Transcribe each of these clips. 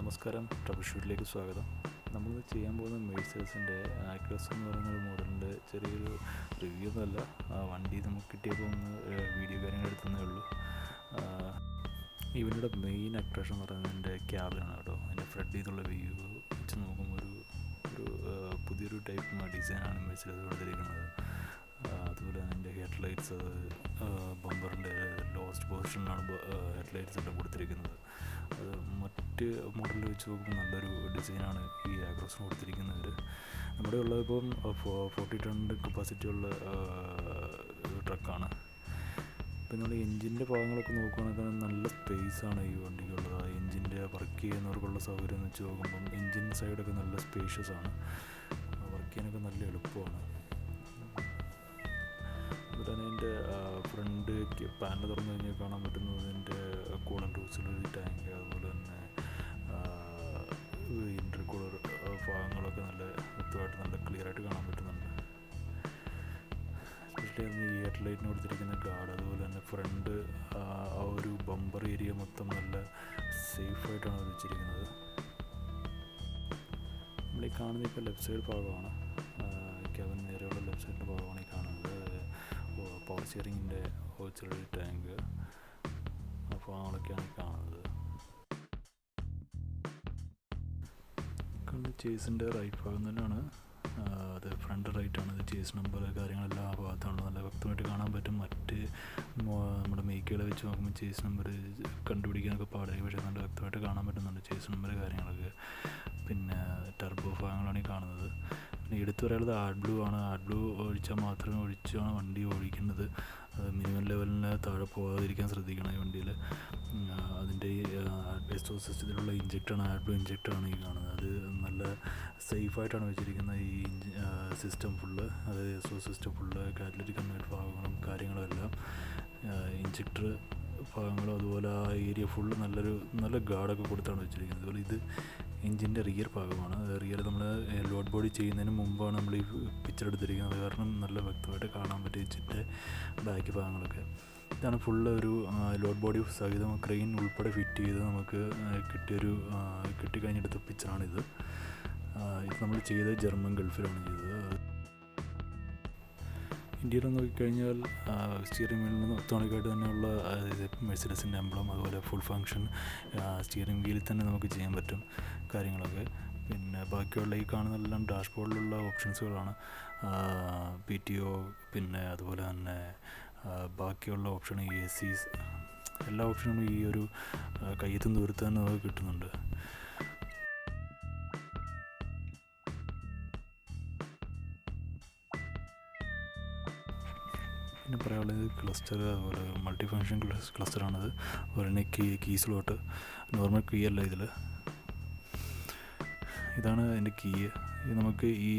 നമസ്കാരം, ട്രബിൾ ഷൂട്ടിലേക്ക് സ്വാഗതം. നമ്മളിന്ന് ചെയ്യാൻ പോകുന്ന മെഴ്സീഡസിൻ്റെ ആക്രോസ് എന്ന് പറയുന്ന ഒരു മോഡലിൻ്റെ ചെറിയൊരു റിവ്യൂ ഒന്നുമല്ല. ആ വണ്ടി നമുക്ക് കിട്ടിയപ്പോൾ ഒന്ന് വീഡിയോ കാര്യങ്ങൾ എടുത്തതേ ഉള്ളൂ. ഇവരുടെ മെയിൻ അട്രാക്ഷൻ എന്ന് പറയുന്നത് എൻ്റെ ക്യാബിനാണ് കേട്ടോ. അതിൻ്റെ ഫ്രണ്ടിൽ നിന്നുള്ള വ്യൂ വെച്ച് നോക്കുമ്പോൾ ഒരു പുതിയൊരു ടൈപ്പ് ഡിസൈനാണ് മെഴ്സീഡസ് കൊടുത്തിരിക്കുന്നത്. അതുപോലെ തന്നെ എൻ്റെ ഹെഡ് ലൈറ്റ്സ് ബമ്പറിൻ്റെ ലോസ്റ്റ് പൊസിഷനിലാണ് ഹെഡ് ലൈറ്റ്സ് എല്ലാം കൊടുത്തിരിക്കുന്നത്. അത് മറ്റ് മോഡലിൽ വെച്ച് നോക്കുമ്പോൾ നല്ലൊരു ഡിസൈനാണ് ഈ ആക്രോസിന് കൊടുത്തിരിക്കുന്നത്. നമ്മുടെ ഉള്ളത് ഇപ്പം 40 ടൺ കപ്പാസിറ്റി ഉള്ള ട്രക്കാണ്. ഇപ്പം നമ്മൾ എൻജിൻ്റെ ഭാഗങ്ങളൊക്കെ നോക്കുകയാണെങ്കിൽ നല്ല സ്പേസാണ് ഈ വണ്ടിക്കുള്ളത്. ആ എൻജിൻ്റെ വർക്ക് ചെയ്യുന്നവർക്കുള്ള സൗകര്യം എന്ന് വെച്ച് നോക്കുമ്പം എൻജിൻ സൈഡൊക്കെ നല്ല സ്പേഷ്യസ് ആണ്, വർക്ക് ചെയ്യാനൊക്കെ നല്ല എളുപ്പമാണ്. അതുപോലെ തന്നെ എൻ്റെ ഫ്രണ്ട് പാനൽ തുറന്നു കഴിഞ്ഞാൽ കാണാൻ പറ്റുന്നത് എൻ്റെ കൂളൻ്റ് ഹോസിലൊരു ടാങ്ക്, അതുപോലെ തന്നെ ഇൻ്റർകൂളർ ഭാഗങ്ങളൊക്കെ നല്ല വ്യക്തമായിട്ട് നല്ല ക്ലിയറായിട്ട് കാണാൻ പറ്റുന്നുണ്ട്. എസ്പെഷ്യലി ഈ ഹെഡ് ലൈറ്റിന് കൊടുത്തിരിക്കുന്ന ഗാർഡ്, അതുപോലെ തന്നെ ഫ്രണ്ട് ആ ഒരു ബമ്പർ ഏരിയ മൊത്തം നല്ല സേഫായിട്ടാണ് വെച്ചിരിക്കുന്നത്. നമ്മൾ ഈ കാണുന്ന ഇപ്പോൾ ലെഫ്റ്റ് സൈഡ് ഭാഗമാണ്, ക്യാബിന് നേരെയുള്ള ലെഫ്റ്റ് സൈഡിൻ്റെ ഭാഗമാണ് ഈ കാണുന്നത്. പവർ സ്റ്റിയറിങ്ങിൻ്റെ ചെറിയൊരു ടാങ്ക്, ആ ഭാഗങ്ങളൊക്കെയാണ് ഈ കാണുന്നത്. ചേസിൻ്റെ റൈറ്റ് ഭാഗം തന്നെയാണ്, അത് ഫ്രണ്ട് റൈറ്റാണ്. ഇത് ചേസ് നമ്പർ കാര്യങ്ങളെല്ലാം ആ ഭാഗത്താണ് നല്ല വ്യക്തമായിട്ട് കാണാൻ പറ്റും. മറ്റ് നമ്മുടെ മേക്കുകളെ വെച്ച് നോക്കുമ്പോൾ ചേസ് നമ്പർ കണ്ടുപിടിക്കാനൊക്കെ പാടായി, പക്ഷേ നല്ല വ്യക്തമായിട്ട് കാണാൻ പറ്റുന്നുണ്ട് ചേസ് നമ്പർ കാര്യങ്ങളൊക്കെ. പിന്നെ ടർബോ ഭാഗങ്ങളാണ് ഈ കാണുന്നത്. പിന്നെ എടുത്തു പറയാനുള്ളത് ആഡ് ബ്ലൂ ആണ്. ആഡ് ബ്ലൂ ഒഴിച്ചാണ് വണ്ടി ഓടിക്കേണ്ടത്. അത് മിനിമം ലെവലിന് താഴെ പോകാതിരിക്കാൻ ശ്രദ്ധിക്കണം ഈ വണ്ടിയിൽ. അതിൻ്റെ ഈ എക്സോസ്റ്റ് സിസ്റ്റത്തിലുള്ള ഇഞ്ചക്ടറാണ്, ആഡ് ബ്ലൂ ഇഞ്ചക്ടറാണ് ഈ കാണുന്നത്. അത് നല്ല സേഫായിട്ടാണ് വെച്ചിരിക്കുന്നത് ഈ സിസ്റ്റം ഫുള്ള്. അത് exhaust system full catalytic convert ഭാഗങ്ങളും കാര്യങ്ങളും എല്ലാം ഇഞ്ചക്ടർ ഭാഗങ്ങളും, അതുപോലെ ആ ഏരിയ ഫുള്ള് നല്ല ഗാർഡൊക്കെ കൊടുത്താണ് വെച്ചിരിക്കുന്നത്. അതുപോലെ ഇത് എൻജിൻ്റെ റിയർ ഭാഗമാണ്. റിയർ നമ്മൾ ലോഡ് ബോഡി ചെയ്യുന്നതിന് മുമ്പാണ് നമ്മൾ ഈ പിക്ചർ എടുത്തിരിക്കുന്നത്, കാരണം നല്ല വ്യക്തമായിട്ട് കാണാൻ പറ്റും എൻജിൻ്റെ ബാക്ക് ഭാഗങ്ങളൊക്കെ. ഇതാണ് ഫുള്ള് ഒരു ലോഡ് ബോഡി സഹിതം ക്രെയിൻ ഉൾപ്പെടെ ഫിറ്റ് ചെയ്ത് നമുക്ക് കിട്ടിക്കഴിഞ്ഞെടുത്ത പിക്ചറാണിത്. ഇത് നമ്മൾ ചെയ്തത് ജർമ്മൻ ഗൾഫിലാണ് ചെയ്തത്. ഇന്ത്യയിൽ നോക്കിക്കഴിഞ്ഞാൽ സ്റ്റിയറിംഗ് വീലിൽ നിന്ന് ഒത്തോണിക്കായിട്ട് തന്നെയുള്ള മെഴ്സീഡസിൻ്റെ എംബ്ലം, അതുപോലെ ഫുൾ ഫങ്ഷൻ സ്റ്റിയറിംഗ് വീലിൽ തന്നെ നമുക്ക് ചെയ്യാൻ പറ്റും കാര്യങ്ങളൊക്കെ. പിന്നെ ബാക്കിയുള്ള ഈ കാണുന്നതെല്ലാം ഡാഷ്ബോർഡിലുള്ള ഓപ്ഷൻസുകളാണ്. PTO, പിന്നെ അതുപോലെ തന്നെ ബാക്കിയുള്ള ഓപ്ഷൻ ACs, എല്ലാ ഓപ്ഷനും ഈ ഒരു കയ്യെത്തും ദൂരത്ത് തന്നെ നമുക്ക് കിട്ടുന്നുണ്ട്. പിന്നെ പറയാനുള്ളത് ക്ലസ്റ്റർ, അതുപോലെ മൾട്ടി ഫങ്ഷൻ ക്ലസ്റ്ററാണിത്. അതുപോലെ തന്നെ കീ സ്ലോട്ട്, നോർമൽ കീ അല്ല ഇതിൽ. ഇതാണ് എൻ്റെ കീ. ഇത് നമുക്ക് ഈ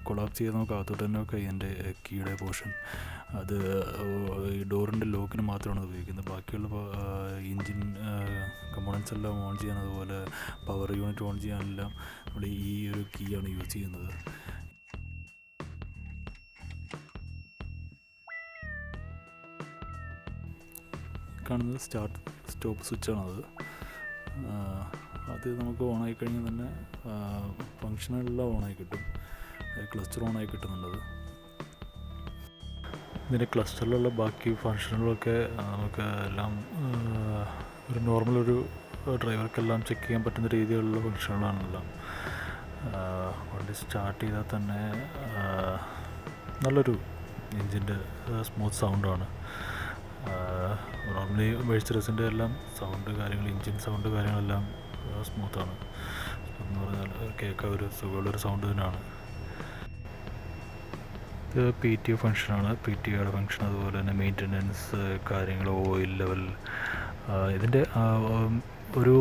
കൊളാപ്സ് ചെയ്ത് നമുക്ക് അകത്തോട്ട് തന്നെ വെക്കാം. ഇതിൻ്റെ കീയുടെ പോർഷൻ അത് ഈ ഡോറിൻ്റെ ലോക്കിന് മാത്രമാണ് ഉപയോഗിക്കുന്നത്. ബാക്കിയുള്ള എൻജിൻ കമ്പോണൻസ് എല്ലാം ഓൺ ചെയ്യാൻ, അതുപോലെ പവർ യൂണിറ്റ് ഓൺ ചെയ്യാനെല്ലാം നമ്മൾ ഈ ഒരു കീ ആണ് യൂസ് ചെയ്യുന്നത്. കാണുന്നത് സ്റ്റാർട്ട് സ്റ്റോപ്പ് സ്വിച്ചാണത്. അത് നമുക്ക് ഓണായി കഴിഞ്ഞാൽ തന്നെ ഫങ്ഷനെല്ലാം ഓണായി കിട്ടും. ക്ലസ്റ്റർ ഓണായി കിട്ടുന്നുണ്ടത്. ഇതിൻ്റെ ക്ലസ്റ്ററിലുള്ള ബാക്കി ഫങ്ഷനുകളൊക്കെ നമുക്ക് എല്ലാം ഒരു നോർമൽ ഒരു ഡ്രൈവർക്കെല്ലാം ചെക്ക് ചെയ്യാൻ പറ്റുന്ന രീതിയിലുള്ള ഫങ്ഷനുകളാണെല്ലാം. വണ്ടി സ്റ്റാർട്ട് ചെയ്താൽ തന്നെ നല്ലൊരു എൻജിൻ്റെ സ്മൂത്ത് സൗണ്ടാണ്. നോർമലി മെഴ്സീഡസിൻ്റെ എല്ലാം സൗണ്ട് കാര്യങ്ങൾ, എൻജിൻ സൗണ്ട് കാര്യങ്ങളെല്ലാം സ്മൂത്താണ് എന്ന് പറഞ്ഞാൽ കേൾക്കാൻ ഒരു സുഖമുള്ളൊരു സൗണ്ട് തന്നെയാണ്. ഇത് PTO ഫങ്ഷനാണ്, PTOയുടെ ഫങ്ഷൻ. അതുപോലെ തന്നെ മെയിൻ്റനൻസ് കാര്യങ്ങൾ, ഓയിൽ ലെവൽ, ഇതിൻ്റെ ഒരു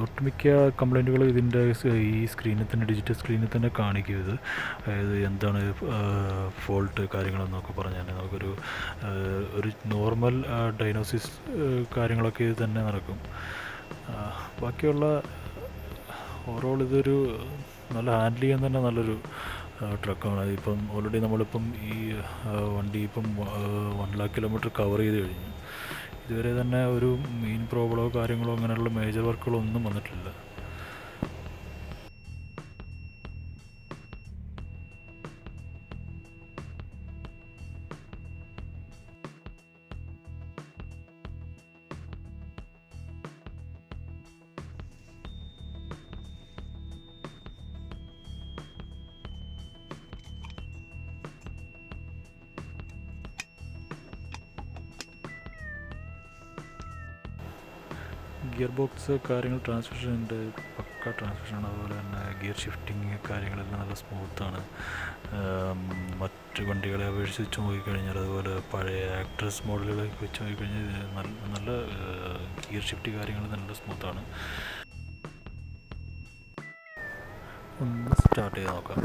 ഒട്ടുമിക്ക കംപ്ലൈൻറ്റുകളും ഇതിൻ്റെ ഈ സ്ക്രീനിൽ തന്നെ, ഡിജിറ്റൽ സ്ക്രീനിൽ തന്നെ കാണിക്കും. ഇത് അതായത് എന്താണ് ഫോൾട്ട് കാര്യങ്ങളെന്നൊക്കെ പറഞ്ഞാൽ നമുക്കൊരു നോർമൽ ഡയഗ്നോസിസ് കാര്യങ്ങളൊക്കെ ഇത് തന്നെ നടക്കും. ബാക്കിയുള്ള ഓവറോൾ ഇതൊരു നല്ല ഹാൻഡിൽ ചെയ്യാൻ തന്നെ നല്ലൊരു ട്രക്കാണ്. ഇപ്പം ഓൾറെഡി നമ്മളിപ്പം ഈ വണ്ടി ഇപ്പം 1 lakh കിലോമീറ്റർ കവർ ചെയ്ത് കഴിഞ്ഞു. ഇതുവരെ തന്നെ ഒരു മെയിൻ പ്രോബ്ലമോ കാര്യങ്ങളോ അങ്ങനെയുള്ള മേജർ വർക്കുകളോ ഒന്നും വന്നിട്ടില്ല. ഗിയർ ബോക്സ് കാര്യങ്ങൾ ട്രാൻസ്മിഷൻ ഉണ്ട്, പക്ക ട്രാൻസ്മിഷനാണ്. അതുപോലെ തന്നെ ഗിയർ ഷിഫ്റ്റിങ് കാര്യങ്ങളെല്ലാം നല്ല സ്മൂത്താണ്. മറ്റ് വണ്ടികളെ അപേക്ഷിച്ച് നോക്കിക്കഴിഞ്ഞാൽ, അതുപോലെ പഴയ ആക്ട്രസ് മോഡലുകളൊക്കെ വെച്ച് നോക്കിക്കഴിഞ്ഞാൽ നല്ല ഗിയർ ഷിഫ്റ്റ് കാര്യങ്ങൾ നല്ല സ്മൂത്താണ്. ഒന്ന് സ്റ്റാർട്ട് ചെയ്ത് നോക്കാം.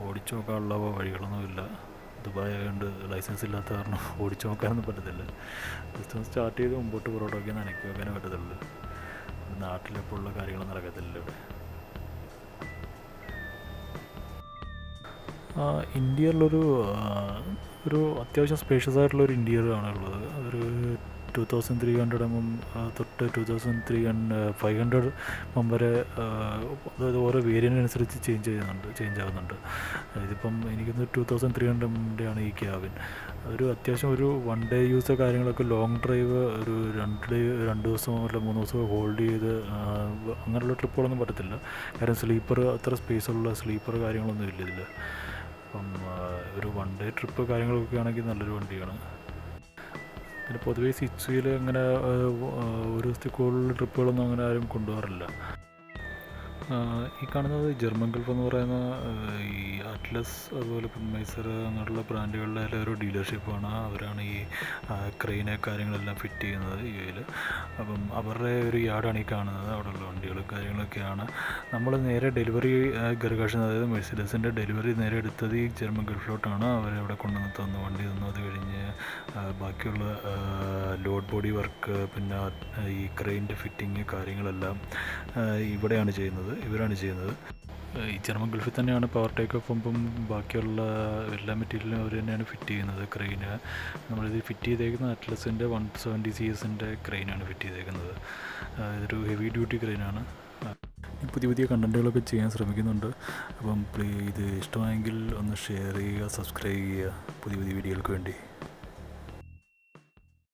ഓടിച്ചു നോക്കാനുള്ള വഴികളൊന്നുമില്ല. ദുബായ് ആയതുകൊണ്ട് ലൈസൻസ് ഇല്ലാത്ത കാരണം ഓടിച്ചു നോക്കാനൊന്നും പറ്റത്തില്ല. ജസ്റ്റ് ഒന്ന് സ്റ്റാർട്ട് ചെയ്ത് മുമ്പോട്ട് പുറകോട്ടൊക്കെ നനയ്ക്കി വെക്കാനേ പറ്റത്തുള്ളൂ. നാട്ടിലെപ്പോൾ ഉള്ള കാര്യങ്ങൾ നടക്കത്തില്ല ഇവിടെ. ഇൻറ്റീരിയറിലൊരു ഒരു അത്യാവശ്യം സ്പേഷ്യസ് ആയിട്ടുള്ളൊരു ഇൻറ്റീരിയറാണ് ഉള്ളത്. ഒരു 2300 mm തൊട്ട് 500 mm വരെ, അതായത് ഓരോ വേരിയൻറ്റിനനുസരിച്ച് ചേഞ്ച് ആവുന്നുണ്ട്. ഇതിപ്പം എനിക്കൊന്ന് 2300 mm ആണ് ഈ ക്യാബിൻ. ഒരു അത്യാവശ്യം ഒരു 1 day യൂസ് കാര്യങ്ങളൊക്കെ, ലോങ് ഡ്രൈവ് ഒരു 2 ദിവസമോ അല്ല 3 ദിവസമോ ഹോൾഡ് ചെയ്ത് അങ്ങനെയുള്ള ട്രിപ്പുകളൊന്നും പറ്റത്തില്ല. കാരണം സ്ലീപ്പർ, അത്ര സ്പേസുള്ള സ്ലീപ്പർ കാര്യങ്ങളൊന്നും ഇല്ല ഇതിൽ. അപ്പം ഒരു 1 day ട്രിപ്പ് കാര്യങ്ങളൊക്കെ ആണെങ്കിൽ നല്ലൊരു വണ്ടിയാണ്. പിന്നെ പൊതുവേ 6 wheel അങ്ങനെ ഒരു ദിവസത്തിൽ കൂടുതൽ ട്രിപ്പുകളൊന്നും അങ്ങനെ ആരും കൊണ്ടുപോകാറില്ല. ഈ കാണുന്നത് ജർമ്മൻ ഗൾഫ് എന്ന് പറയുന്ന ഈ അറ്റ്ലസ്, അതുപോലെ മൈസർ അങ്ങനെയുള്ള ബ്രാൻഡുകളുടെ ഒരു ഡീലർഷിപ്പാണ്. അവരാണ് ഈ ക്രെയിനെ കാര്യങ്ങളെല്ലാം ഫിറ്റ് ചെയ്യുന്നത് യുഎയിൽ. അപ്പം അവരുടെ ഒരു യാർഡാണ് ഈ കാണുന്നത്. അവിടെയുള്ള വണ്ടികളും കാര്യങ്ങളൊക്കെയാണ്. നമ്മൾ നേരെ ഡെലിവറി ഗർഗാഷ്, അതായത് മെഴ്സിഡസിൻ്റെ ഡെലിവറി നേരെ എടുത്തത് ഈ ജർമ്മൻ ഗൾഫിലോട്ടാണ്. അവരവിടെ കൊണ്ടുവന്ന് തന്നു, വണ്ടി തന്നു. അത് കഴിഞ്ഞ് ബാക്കിയുള്ള ലോഡ് ബോഡി വർക്ക്, പിന്നെ ഈ ക്രെയിൻ്റെ ഫിറ്റിങ് കാര്യങ്ങളെല്ലാം ഇവരാണ് ചെയ്യുന്നത്. ഈ ജർമ്മൻ ഗൾഫിൽ തന്നെയാണ് പവർ ടേക്ക് ഓഫ് പമ്പും ബാക്കിയുള്ള എല്ലാ മെറ്റീരിയലും അവർ തന്നെയാണ് ഫിറ്റ് ചെയ്യുന്നത്. ക്രെയിന് നമ്മളിത് ഫിറ്റ് ചെയ്തേക്കുന്നത് അറ്റ്ലസിൻ്റെ 170 CS ക്രെയിനാണ് ഫിറ്റ് ചെയ്തേക്കുന്നത്. ഇതൊരു ഹെവി ഡ്യൂട്ടി ക്രെയിനാണ്. പുതിയ കണ്ടൻറ്റുകളൊക്കെ ചെയ്യാൻ ശ്രമിക്കുന്നുണ്ട്. അപ്പം ഇത് ഇഷ്ടമായെങ്കിൽ ഒന്ന് ഷെയർ ചെയ്യുക, സബ്സ്ക്രൈബ് ചെയ്യുക പുതിയ വീഡിയോകൾക്ക് വേണ്ടി.